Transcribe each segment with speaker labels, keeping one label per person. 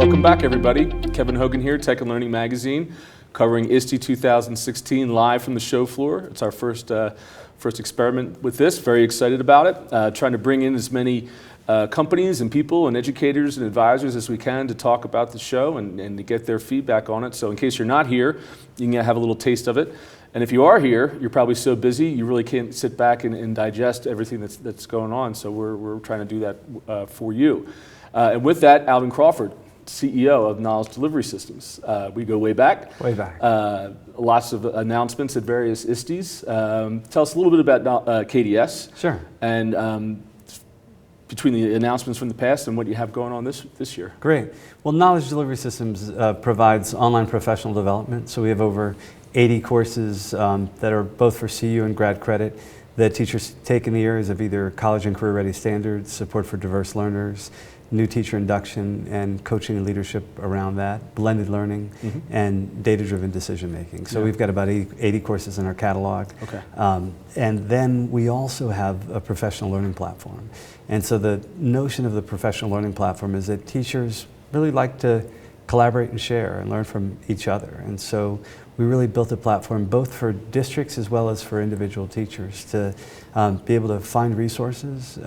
Speaker 1: Welcome back, everybody. Kevin Hogan here, Tech and Learning Magazine, covering ISTE 2016 live from the show floor. It's our first experiment with this. Very excited about it. Trying to bring in as many companies and people and educators and advisors as we can to talk about the show and to get their feedback on it. So in case you're not here, you can have a little taste of it. And if you are here, you're probably so busy you really can't sit back and digest everything that's going on. So we're trying to do that for you. And with that, Alvin Crawford, CEO of Knowledge Delivery Systems. We go way back.
Speaker 2: Way back.
Speaker 1: Lots of announcements at various ISTEs. Tell us a little bit about KDS.
Speaker 2: Sure.
Speaker 1: And between the announcements from the past and what you have going on this year.
Speaker 2: Great. Well, Knowledge Delivery Systems provides online professional development. So we have over 80 courses that are both for CU and grad credit that teachers take in the areas of either college and career ready standards, support for diverse learners, new teacher induction, and coaching and leadership around that, blended learning, and data-driven decision making. So we've got about 80 courses in our catalog.
Speaker 1: Okay.
Speaker 2: And then we also have a professional learning platform. And so the notion of the professional learning platform is that teachers really like to collaborate and share and learn from each other. And so we really built a platform both for districts as well as for individual teachers to be able to find resources,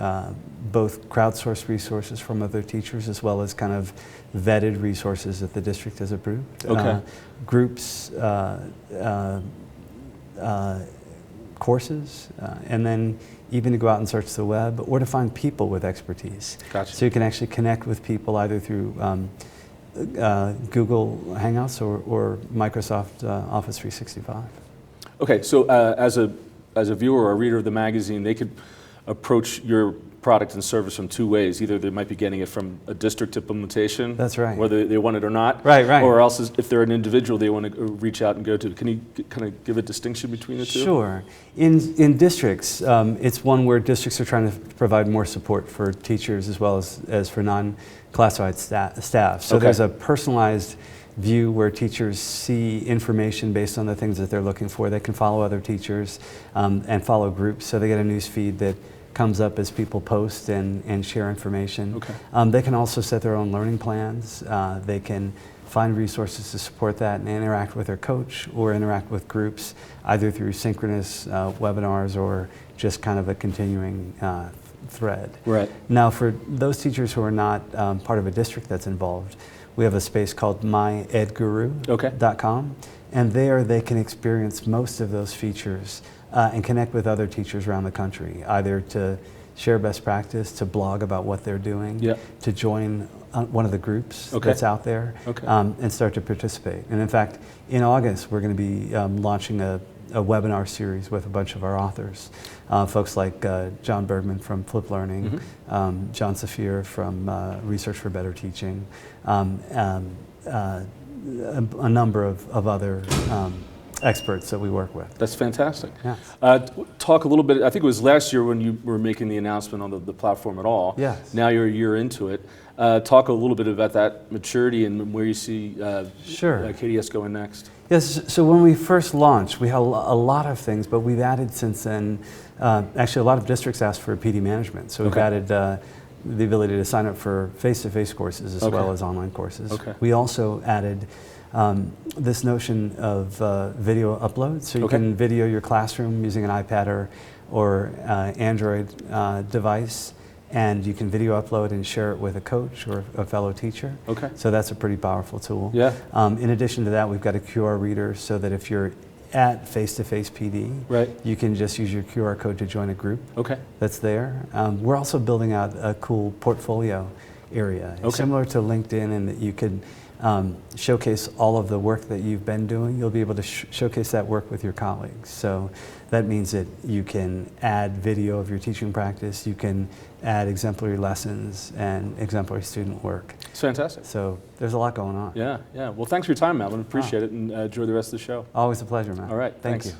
Speaker 2: both crowdsourced resources from other teachers as well as kind of vetted resources that the district has approved.
Speaker 1: Okay.
Speaker 2: Groups, courses, and then even to go out and search the web or to find people with expertise.
Speaker 1: Gotcha.
Speaker 2: So you can actually connect with people either through Google Hangouts or Microsoft Office 365.
Speaker 1: Okay, so as a viewer or a reader of the magazine, they could approach your product and service from two ways. Either they might be getting it from a district implementation.
Speaker 2: That's right.
Speaker 1: Whether they want it or not.
Speaker 2: Right, right.
Speaker 1: Or else if they're an individual they want to reach out and go to. Can you kind of give a distinction between the two?
Speaker 2: Sure. In districts, it's one where districts are trying to provide more support for teachers as well as for non-classified staff. So there's a personalized view where teachers see information based on the things that they're looking for. They can follow other teachers and follow groups, so they get a news feed that comes up as people post and share information.
Speaker 1: Okay.
Speaker 2: They can also set their own learning plans. They can find resources to support that and interact with their coach or interact with groups either through synchronous webinars or just kind of a continuing thread.
Speaker 1: Right.
Speaker 2: Now for those teachers who are not part of a district that's involved, we have a space called myedguru.com, and there they can experience most of those features and connect with other teachers around the country, either to share best practice, to blog about what they're doing, to join one of the groups that's out there, and start to participate. And in fact, in August, we're going to be launching a webinar series with a bunch of our authors, folks like John Bergman from Flip Learning, John Saphir from Research for Better Teaching, a number of other experts that we work with.
Speaker 1: That's fantastic.
Speaker 2: Yeah.
Speaker 1: Talk a little bit, I think it was last year when you were making the announcement on the platform at all.
Speaker 2: Yes.
Speaker 1: Now you're a year into it. Talk a little bit about that maturity and where you see KDS going next.
Speaker 2: Yes, so when we first launched, we had a lot of things, but we've added since then, actually a lot of districts asked for PD management. So we've added the ability to sign up for face-to-face courses as well as online courses. We also added this notion of video upload. So you can video your classroom using an iPad or Android device, and you can video upload and share it with a coach or a fellow teacher. So that's a pretty powerful tool.
Speaker 1: Yeah.
Speaker 2: In addition to that, we've got a QR reader so that if you're at face-to-face PD, you can just use your QR code to join a group that's there. We're also building out a cool portfolio area, similar to LinkedIn, in that you could showcase all of the work that you've been doing. You'll be able to showcase that work with your colleagues. So that means that you can add video of your teaching practice, you can add exemplary lessons and exemplary student work.
Speaker 1: It's fantastic.
Speaker 2: So there's a lot going on.
Speaker 1: Yeah, yeah. Well, thanks for your time, Alvin. Appreciate it, and enjoy the rest of the show.
Speaker 2: Always a pleasure, man.
Speaker 1: All right,
Speaker 2: Thank
Speaker 1: thanks.
Speaker 2: you.